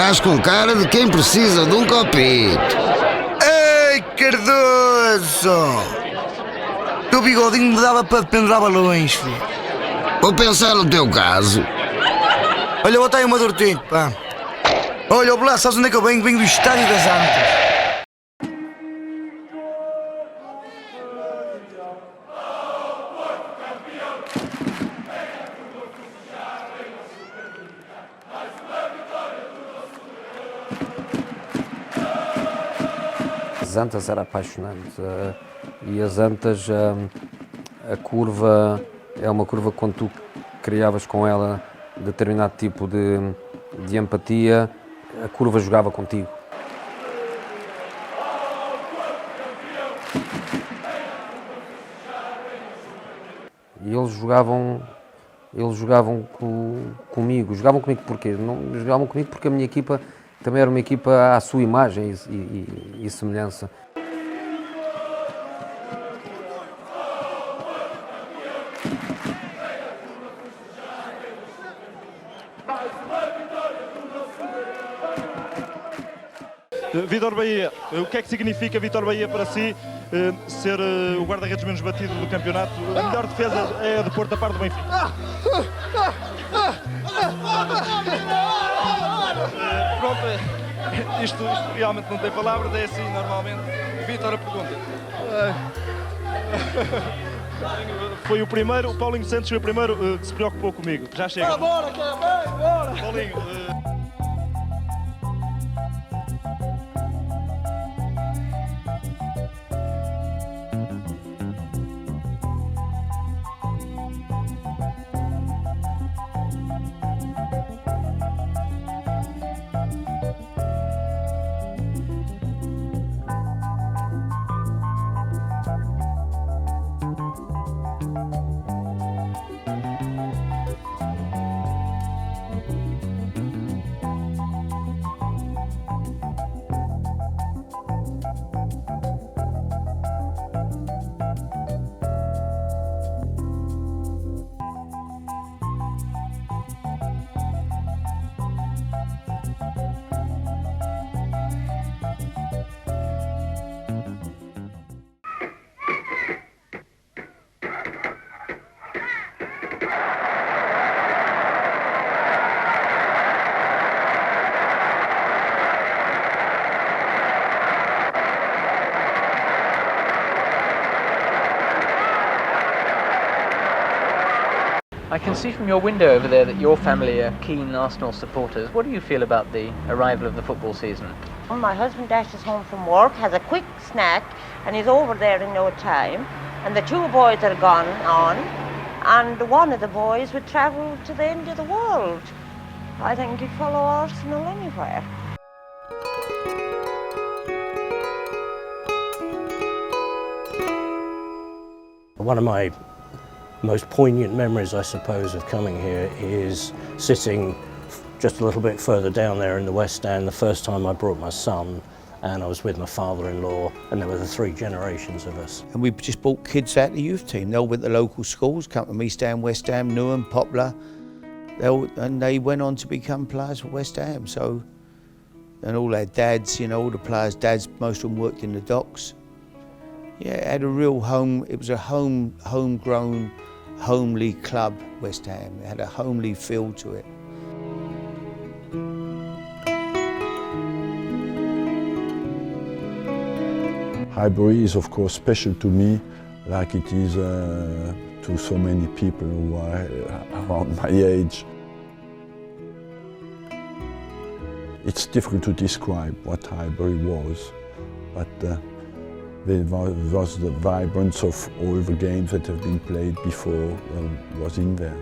Estás com cara de quem precisa de um copito. Ei, Cardoso! Teu bigodinho me dava para pendurar balões, filho. Vou pensar no teu caso. Olha, bota aí uma dortinha, pá. Olha, o Blas, sabes onde é que eu venho? Venho do Estádio das Antas. As Antas era apaixonante e as Antas, a curva é uma curva que quando tu criavas com ela determinado tipo de empatia, a curva jogava contigo. E eles jogavam comigo. Jogavam comigo porquê? Não jogavam comigo porque a minha equipa também era uma equipa à sua imagem e semelhança. Vítor Bahia, o que é que significa Vítor Bahia para si ser o guarda-redes menos batido do campeonato? A melhor defesa é a de Porto, a par do Benfica. Pronto, isto realmente não tem palavras, é assim normalmente. Vítor, a pergunta. Foi o primeiro, o Paulinho Santos foi o primeiro que se preocupou comigo. Já chega. Bora, bora! Paulinho. I can see from your window over there that your family are keen Arsenal supporters. What do you feel about the arrival of the football season? My husband dashes home from work, has a quick snack, and he's over there in no time. And the two boys are gone on, and one of the boys would travel to the end of the world. I think he'd follow Arsenal anywhere. One of my most poignant memories, I suppose, of coming here is sitting just a little bit further down there in the West Stand the first time I brought my son, and I was with my father-in-law, and there were the three generations of us. And we just brought kids out of the youth team. They all went to local schools, come from East Ham, West Ham, Newham, Poplar, and they went on to become players for West Ham. So, and all their dads, you know, all the players' dads, most of them worked in the docks. Yeah, it had a real home, it was a homegrown, homely club, West Ham. It had a homely feel to it. Highbury is of course special to me, like it is to so many people who are around my age. It's difficult to describe what Highbury was, but there was the vibrance of all the games that have been played before was in there.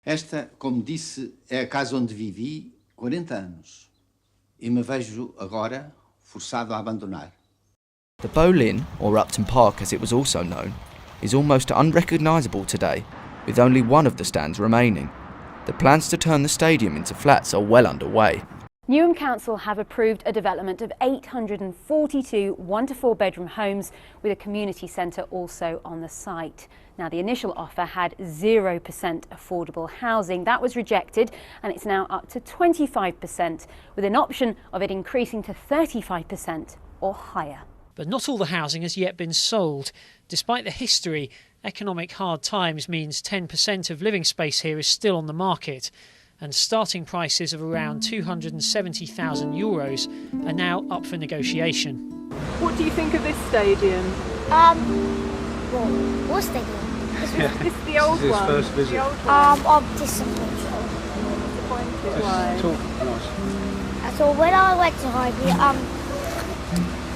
Esta, como disse, é a casa onde vivi 40 anos e me vejo agora forçado a abandonar. The Boleyn, or Upton Park as it was also known, is almost unrecognisable today, with only one of the stands remaining. The plans to turn the stadium into flats are well underway. Newham Council have approved a development of 842 1 to 4 bedroom homes with a community centre also on the site. Now, the initial offer had 0% affordable housing. That was rejected, and it's now up to 25%, with an option of it increasing to 35% or higher. But not all the housing has yet been sold. Despite the history, economic hard times means 10% of living space here is still on the market, and starting prices of around €270,000 are now up for negotiation. What do you think of this stadium? What stadium? This is the old one. His first visit. I'm disappointed. Why? So when I went to Highbury,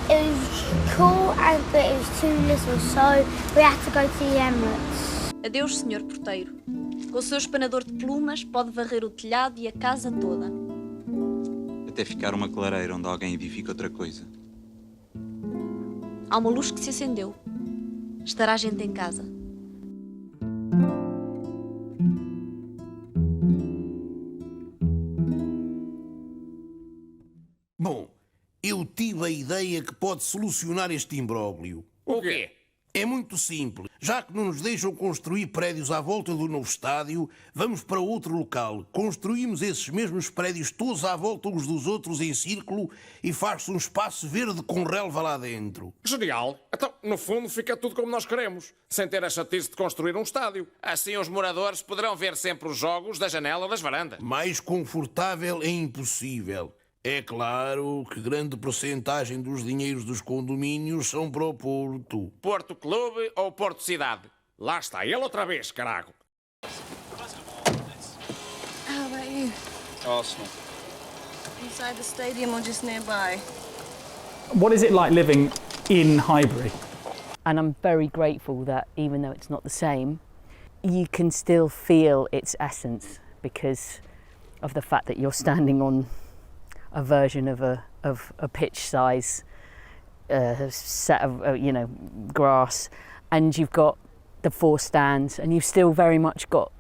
it was cool, but it was too little, so we had to go to the Emirates. Adeus, senhor porteiro. Com o seu espanador de plumas, pode varrer o telhado e a casa toda. Até ficar uma clareira onde alguém edifica outra coisa. Há uma luz que se acendeu. Estará gente em casa. Bom, eu tive a ideia que pode solucionar este imbróglio. O quê? É muito simples. Já que não nos deixam construir prédios à volta do novo estádio, vamos para outro local. Construímos esses mesmos prédios todos à volta uns dos outros em círculo e faz-se um espaço verde com relva lá dentro. Genial. Então, no fundo, fica tudo como nós queremos, sem ter a chatice de construir um estádio. Assim os moradores poderão ver sempre os jogos da janela das varandas. Mais confortável é impossível. É claro que grande porcentagem dos dinheiros dos condomínios são para o Porto. Porto Clube ou Porto Cidade? Lá está ele outra vez, carago. How about you? Arsenal. Inside the stadium or just nearby? What is it like living in Highbury? And I'm very grateful that even though it's not the same, you can still feel its essence because of the fact that you're standing on a version of a pitch size set of grass, and you've got the 4 stands, and you've still very much got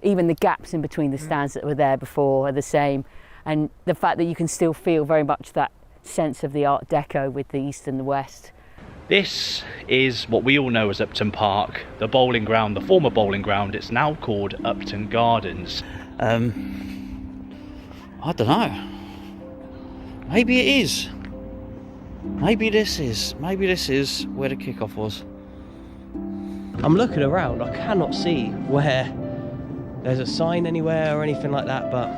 even the gaps in between the stands that were there before are the same, and the fact that you can still feel very much that sense of the Art Deco with the east and the west. This is what we all know as Upton Park, the bowling ground, the former bowling ground. It's now called Upton Gardens. I don't know. Maybe it is. Maybe this is where the kickoff was. I'm looking around, I cannot see where there's a sign anywhere or anything like that, but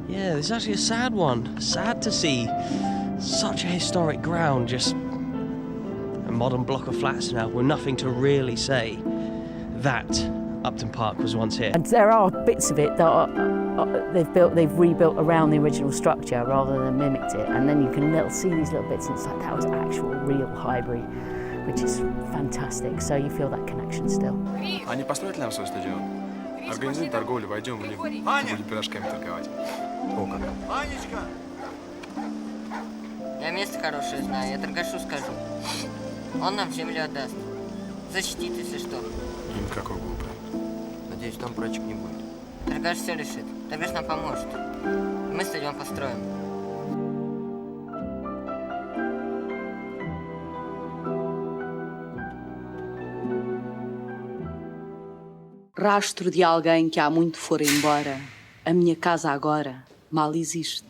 yeah, it's actually a sad one. Sad to see such a historic ground, just a modern block of flats now with nothing to really say that Upton Park was once here. And there are bits of it that they've rebuilt around the original structure rather than mimicked it, and then you can see these little bits and it's like that was actual real Highbury, which is fantastic, so you feel that connection still. А не построить нам свой стадион? Организуем торговлю, войдем в них, будем пирожками торговать. О, как. Анечка! Я место хорошее знаю, я торгашу скажу. Он нам землю отдаст. Защитит, если что. Никакого глупого. Надеюсь, там прочек не будет. Торгаш все решит. Торгаш нам поможет. Мы стадион построим. Rastro de alguém que há muito fora embora. A minha casa agora mal existe.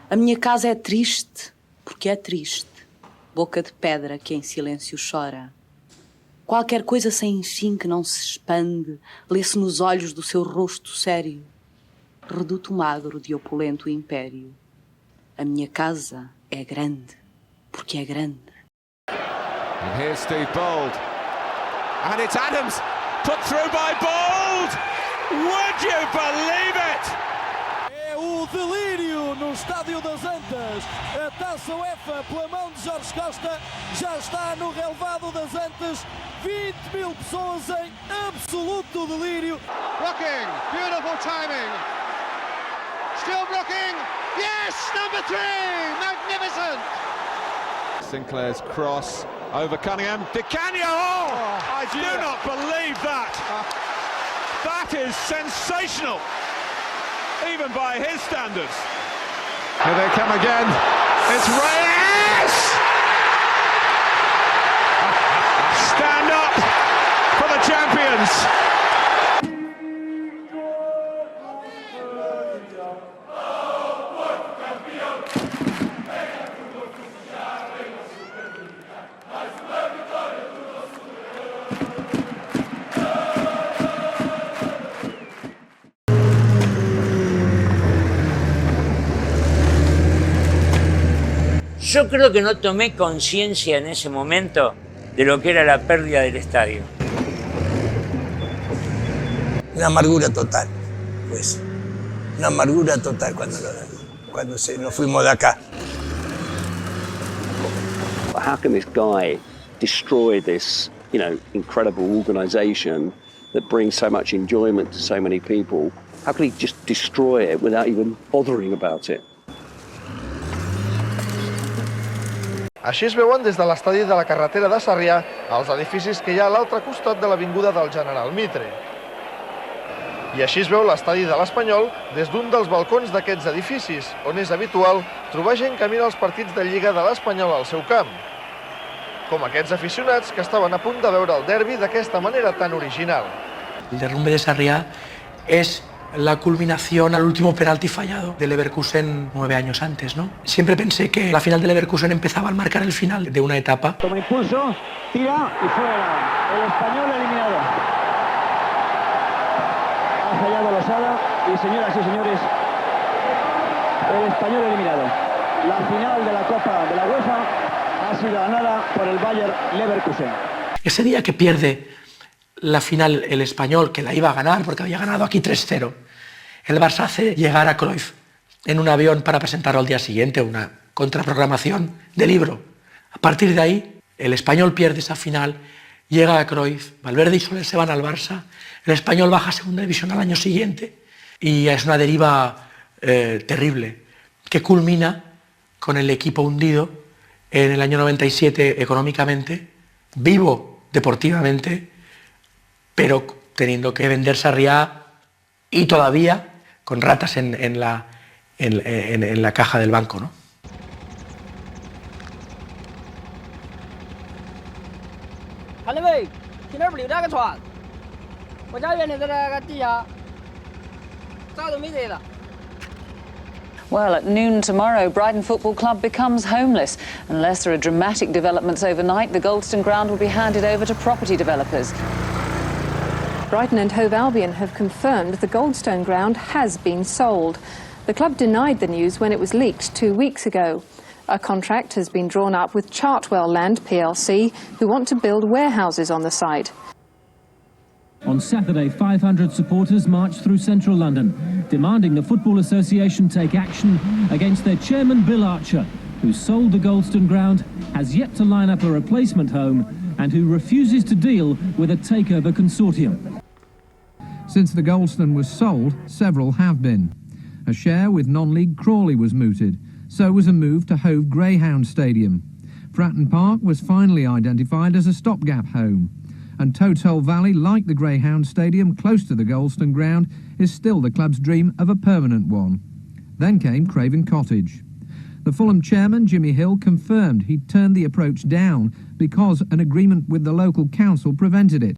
A minha casa é triste, porque é triste. Boca de pedra que em silêncio chora. Qualquer coisa sem fim que não se expande, lê-se nos olhos do seu rosto sério. Reduto magro de opulento império. A minha casa é grande, porque é grande. And here's Steve Bold. And it's Adams, put through by Bold! Would you believe it? É o delírio no Estádio das Antas. A Taça UEFA pela mão de Jorge Costa já está no relevado das Antas. 20.000 pessoas em absoluto delírio. Brooking, beautiful timing. Still Brooking. Yes, number 3, magnificent. Sinclair's cross over Cunningham. Di Canio, I do not believe that. That is sensational. even by his standards. Here they come again. It's Reyes! Stand up for the champions. Yo creo que no tomé conciencia en ese momento de lo que era la pérdida del estadio. Una amargura total, pues. Una amargura total cuando nos fuimos de acá. How can this guy destroy this, incredible organisation that brings so much enjoyment to so many people? How can he just destroy it without even bothering about it? Així es veuen des de l'estadi de la carretera de Sarrià els edificis que hi ha a l'altre costat de l'avinguda del General Mitre. I així es veu l'estadi de l'Espanyol des d'un dels balcons d'aquests edificis, on és habitual trobar gent que mira els partits de Lliga de l'Espanyol al seu camp. Com aquests aficionats que estaven a punt de veure el derbi d'aquesta manera tan original. El derrumbe de Sarrià es la culminación al último penalti fallado del Leverkusen 9 años antes, ¿no? Siempre pensé que la final del Leverkusen empezaba al marcar el final de una etapa. Toma impulso, tira y fuera. El Español eliminado. Ha fallado Losada y, señoras y señores, el Español eliminado. La final de la Copa de la UEFA ha sido ganada por el Bayer Leverkusen. Ese día que pierde la final el Español, que la iba a ganar porque había ganado aquí 3-0, el Barça hace llegar a Cruyff en un avión para presentarlo al día siguiente, una contraprogramación de libro. A partir de ahí, el Español pierde esa final, llega a Cruyff, Valverde y Soler se van al Barça, el Español baja a segunda división al año siguiente y es una deriva terrible que culmina con el equipo hundido en el año 97 económicamente, vivo deportivamente, pero teniendo que vender Sarriá y todavía con ratas en la caja del banco, ¿no? Well, at noon tomorrow, Brighton Football Club becomes homeless. Unless there are dramatic developments overnight, the Goldstone ground will be handed over to property developers. Brighton and Hove Albion have confirmed the Goldstone ground has been sold. The club denied the news when it was leaked 2 weeks ago. A contract has been drawn up with Chartwell Land plc, who want to build warehouses on the site. On Saturday, 500 supporters marched through central London, demanding the Football Association take action against their chairman, Bill Archer, who sold the Goldstone ground, has yet to line up a replacement home, and who refuses to deal with a takeover consortium. Since the Goldstone was sold, several have been. A share with non-league Crawley was mooted. So was a move to Hove Greyhound Stadium. Fratton Park was finally identified as a stopgap home. And Total Valley, like the Greyhound Stadium close to the Goldstone ground, is still the club's dream of a permanent one. Then came Craven Cottage. The Fulham chairman, Jimmy Hill, confirmed he'd turned the approach down because an agreement with the local council prevented it.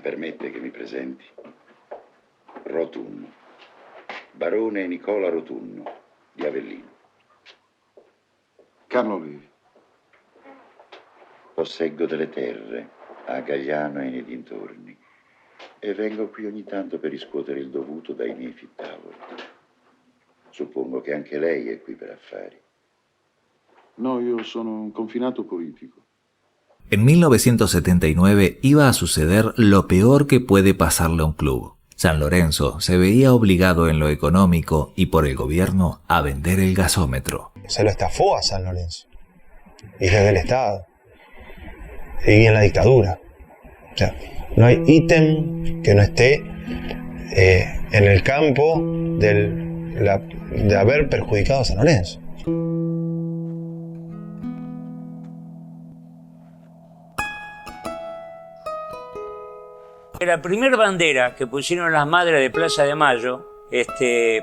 Permette che mi presenti. Rotunno. Barone Nicola Rotunno, di Avellino. Carlo Levi. Posseggo delle terre a Gagliano e nei dintorni e vengo qui ogni tanto per riscuotere il dovuto dai miei fittavoli. Suppongo che anche lei è qui per affari. No, io sono un confinato politico. En 1979 iba a suceder lo peor que puede pasarle a un club. San Lorenzo se veía obligado en lo económico y por el gobierno a vender el gasómetro. Se lo estafó a San Lorenzo. Y desde el Estado. Y en la dictadura. O sea, no hay ítem que no esté en el campo de haber perjudicado a San Lorenzo. La primera bandera que pusieron las madres de Plaza de Mayo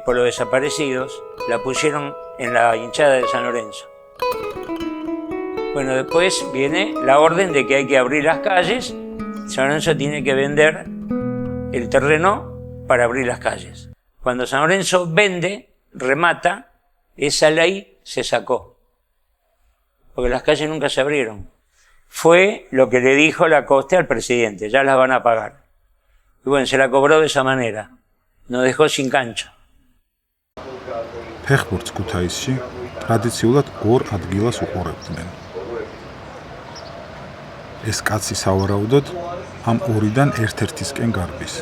por los desaparecidos, la pusieron en la hinchada de San Lorenzo. Bueno, después viene la orden de que hay que abrir las calles. San Lorenzo tiene que vender el terreno para abrir las calles. Cuando San Lorenzo vende, remata, esa ley se sacó, porque las calles nunca se abrieron. Fue lo que le dijo Lacoste al presidente, ya las van a pagar. Y bueno, se la cobró de esa manera, nos dejó sin cancha. ფეხბურთს ქუთაისში ტრადიციულად ორ ადგილას უყურებდნენ. ეს კაცი სავარაუდოდ ამ ორიდან ერთ-ერთისკენ გარბის.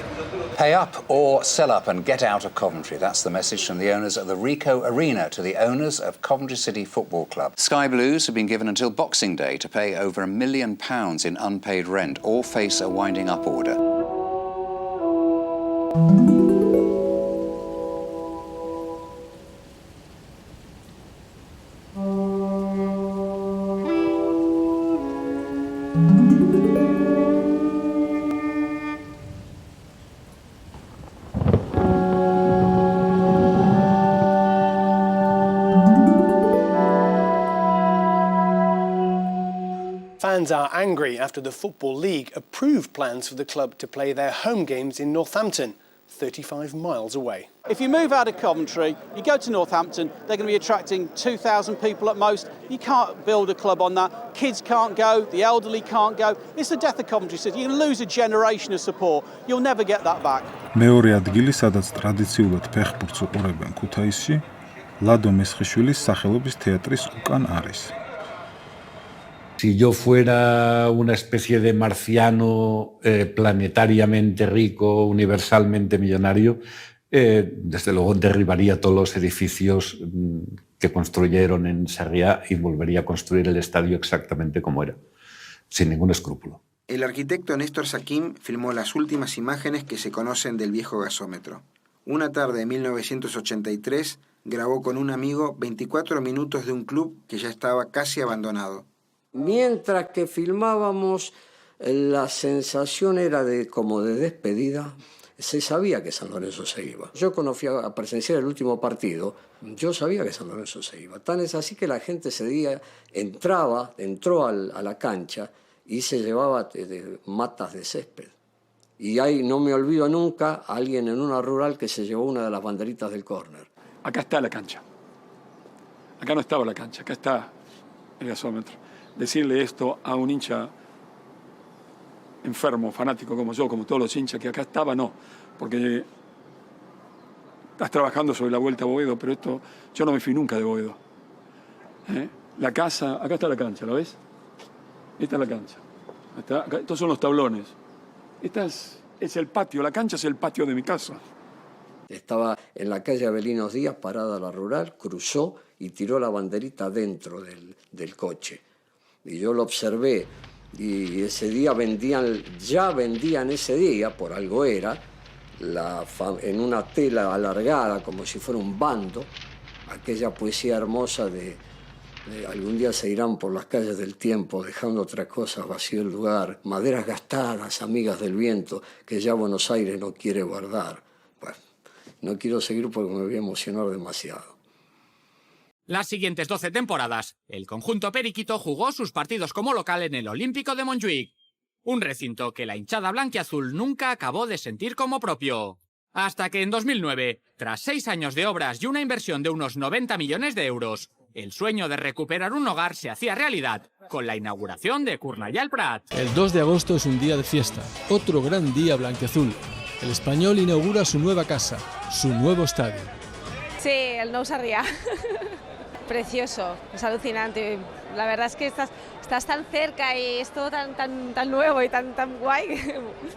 Pay up or sell up and get out of Coventry. That's the message from the owners of the Ricoh Arena to the owners of Coventry City Football Club. Sky Blues have been given until Boxing Day to pay over £1 million in unpaid rent or face a winding up order. Fans are angry after the Football League approved plans for the club to play their home games in Northampton, 35 miles away. If you move out of Coventry, you go to Northampton, they're going to be attracting 2,000 people at most. You can't build a club on that. Kids can't go, the elderly can't go. It's the death of Coventry City. You're going to lose a generation of support. You'll never get that back. მეორე ადგილი, სადაც ტრადიციულად ფეხბურთს უყურებენ ქუთაისში, ლადო მესხიშვილის სახელობის თეატრის უკან არის. Si yo fuera una especie de marciano planetariamente rico, universalmente millonario, desde luego derribaría todos los edificios que construyeron en Sarriá y volvería a construir el estadio exactamente como era, sin ningún escrúpulo. El arquitecto Néstor Saquim filmó las últimas imágenes que se conocen del viejo gasómetro. Una tarde de 1983 grabó con un amigo 24 minutos de un club que ya estaba casi abandonado. Mientras que filmábamos, la sensación era como de despedida. Se sabía que San Lorenzo se iba. Yo cuando fui a presenciar el último partido, yo sabía que San Lorenzo se iba. Tan es así que la gente ese día entró a la cancha y se llevaba matas de césped. Y ahí no me olvido nunca a alguien en una rural que se llevó una de las banderitas del córner. Acá está la cancha. Acá no estaba la cancha, acá está el gasómetro. Decirle esto a un hincha enfermo, fanático como yo, como todos los hinchas que acá estaba, no, porque estás trabajando sobre la vuelta a Boedo, pero esto, yo no me fui nunca de Boedo. La casa, acá está la cancha, ¿la ves? Esta es la cancha. Acá, estos son los tablones. Esta es el patio, la cancha es el patio de mi casa. Estaba en la calle Abelinos Díaz, parada la rural, cruzó y tiró la banderita dentro del coche. Y yo lo observé, y ese día ya vendían ese día, por algo era, en una tela alargada, como si fuera un bando, aquella poesía hermosa de algún día se irán por las calles del tiempo, dejando otras cosas vacío el lugar, maderas gastadas, amigas del viento, que ya Buenos Aires no quiere guardar. Bueno, no quiero seguir porque me voy a emocionar demasiado. Las siguientes 12 temporadas, el conjunto periquito jugó sus partidos como local en el Olímpico de Montjuïc, un recinto que la hinchada blanquiazul nunca acabó de sentir como propio. Hasta que en 2009, tras 6 años de obras y una inversión de unos 90 millones de euros, el sueño de recuperar un hogar se hacía realidad con la inauguración de Cornellà el Prat. El 2 de agosto es un día de fiesta, otro gran día blanquiazul. El Español inaugura su nueva casa, su nuevo estadio. Sí, el Nou Sarriá. Precioso, es alucinante. La verdad es que estás tan cerca y es todo tan nuevo y tan guai.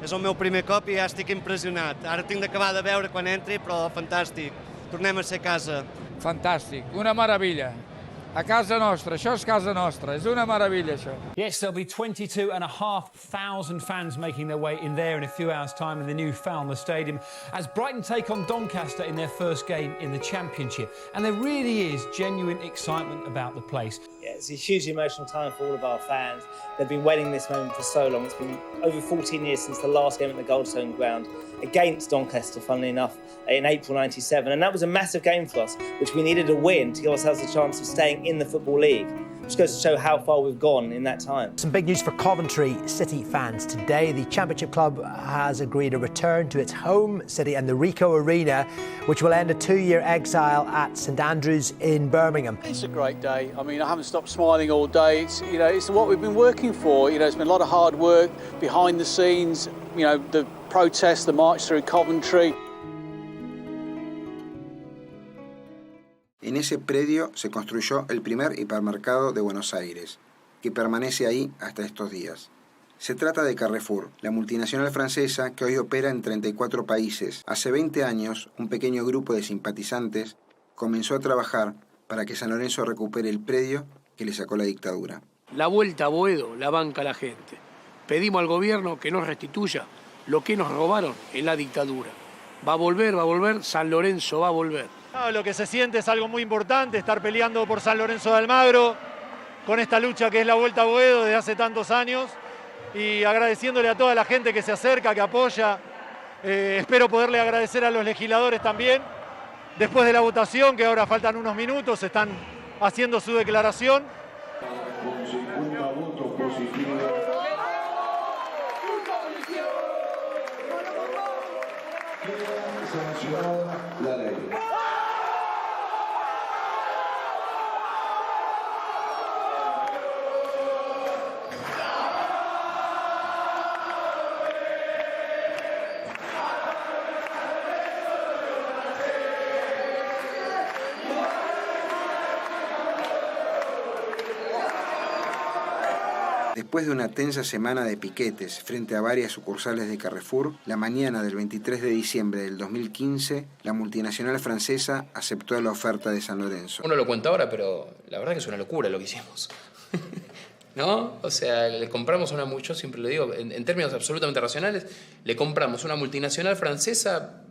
És el meu primer cop i ja estic impressionat. Ara tinc d'acabar de veure quan entri, però fantàstic. Tornem a ser a casa. Fantàstic, una meravella. A casa nostra, això és casa nostra, és una meravella això. Yes, there'll be 22,500 fans making their way in there in a few hours' time in the new Falmer Stadium as Brighton take on Doncaster in their first game in the Championship. And there really is genuine excitement about the place. Yeah, it's a hugely emotional time for all of our fans. They've been waiting this moment for so long. It's been over 14 years since the last game at the Goldstone Ground against Doncaster, funnily enough, in April '97. And that was a massive game for us, which we needed to win to give ourselves a chance of staying in the Football League. Just goes to show how far we've gone in that time. Some big news for Coventry City fans today. The Championship club has agreed a return to its home city and the Ricoh Arena, which will end a 2-year exile at St Andrews in Birmingham. It's a great day. I mean, I haven't stopped smiling all day. It's what we've been working for. It's been a lot of hard work behind the scenes. The protests, the march through Coventry. En ese predio se construyó el primer hipermercado de Buenos Aires, que permanece ahí hasta estos días. Se trata de Carrefour, la multinacional francesa que hoy opera en 34 países. Hace 20 años, un pequeño grupo de simpatizantes comenzó a trabajar para que San Lorenzo recupere el predio que le sacó la dictadura. La vuelta a Boedo la banca la gente. Pedimos al gobierno que nos restituya lo que nos robaron en la dictadura. Va a volver, San Lorenzo va a volver. Lo que se siente es algo muy importante, estar peleando por San Lorenzo de Almagro, con esta lucha que es la Vuelta a Boedo desde hace tantos años, y agradeciéndole a toda la gente que se acerca, que apoya. Espero poderle agradecer a los legisladores también, después de la votación, que ahora faltan unos minutos, están haciendo su declaración. Con 50 votos positivos. Sancionada la ley. Después de una tensa semana de piquetes frente a varias sucursales de Carrefour, la mañana del 23 de diciembre del 2015, la multinacional francesa aceptó la oferta de San Lorenzo. Uno lo cuenta ahora, pero la verdad que es una locura lo que hicimos. ¿No? O sea, le compramos yo siempre le digo, en términos absolutamente racionales, le compramos una multinacional francesa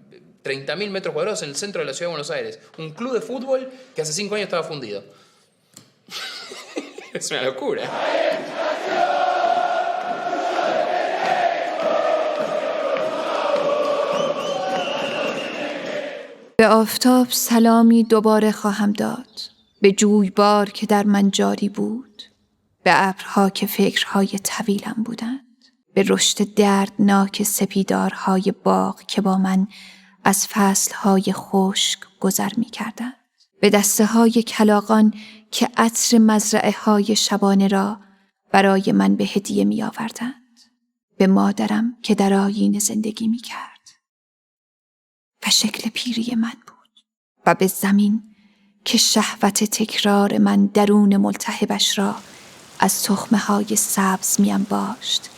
30.000 metros cuadrados en el centro de la ciudad de Buenos Aires. Un club de fútbol que hace 5 años estaba fundido. Es una locura. به آفتاب سلامی دوباره خواهم داد، به جویبار که در من جاری بود، به ابرها که فکرهای طویلم بودند، به رشد دردناک سپیدارهای باغ که با من از فصلهای خشک گذر می کردند، به دسته های کلاغان که عطر مزرعه های شبانه را برای من به هدیه می آوردند، به مادرم که در آیین زندگی می کرد و شکل پیری من بود، و به زمین که شهوت تکرار من درون ملتهبش را از تخمه های سبز می انباشت،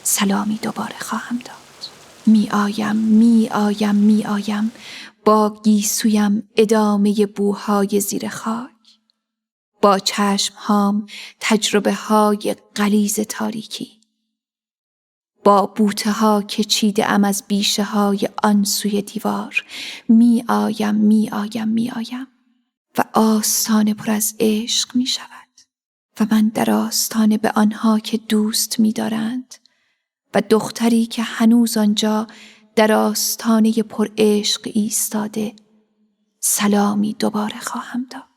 سلامی دوباره خواهم داد. می آیم با گیسویم ادامه بوهای زیر خاک، با چشمهام تجربه های غلیظ تاریکی، با بوته ها که چیده ام از بیشه های آن سوی دیوار. می آیم و آستانه پر از عشق می شود و من در آستانه به آنها که دوست می دارند و دختری که هنوز آنجا در آستانه پر عشق ایستاده، سلامی دوباره خواهم داد.